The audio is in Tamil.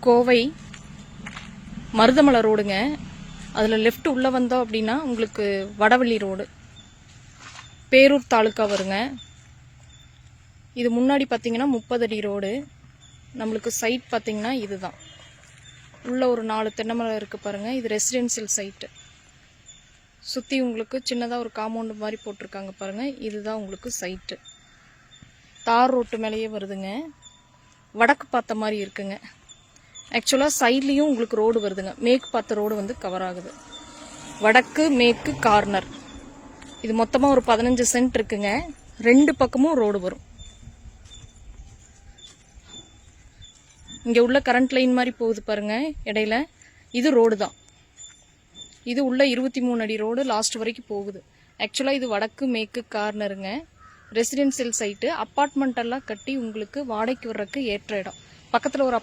கோவை மருதமலை ரோடுங்க. அதில் லெஃப்ட் உள்ளே வந்தோம் அப்படின்னா உங்களுக்கு வடவள்ளி ரோடு, பேரூர் தாலுக்கா வருங்க. இது முன்னாடி பார்த்தீங்கன்னா 30 அடி ரோடு. நம்மளுக்கு சைட் பார்த்தீங்கன்னா இதுதான். உள்ள ஒரு 4 தென்னை மரம் இருக்குது பாருங்கள். இது ரெசிடென்சியல் சைட்டு. சுற்றி உங்களுக்கு சின்னதாக ஒரு காம்பவுண்டு மாதிரி போட்டிருக்காங்க பாருங்கள். இதுதான் உங்களுக்கு சைட்டு. தார் ரோட்டு மேலேயே வருதுங்க. வடக்கு பார்த்த மாதிரி இருக்குங்க. ஆக்சுவலாக சைட்லேயும் உங்களுக்கு ரோடு வருதுங்க. மேற்கு பார்த்த ரோடு வந்து கவர் ஆகுது. வடக்கு மேற்கு கார்னர். இது மொத்தமாக ஒரு 15 சென்ட் இருக்குங்க. 2 பக்கமும் ரோடு வரும். இங்கே உள்ள கரண்ட் லைன் மாதிரி போகுது பாருங்க இடையில. இது ரோடு தான். இது உள்ள 23 அடி ரோடு லாஸ்ட் வரைக்கும் போகுது. ஆக்சுவலாக இது வடக்கு மேற்கு கார்னருங்க. Residential site. அப்பார்ட்மெண்ட் எல்லாம் கட்டி உங்களுக்கு வாடகைக்கு வர்றதுக்கு ஏற்ற இடம். பக்கத்தில் ஒரு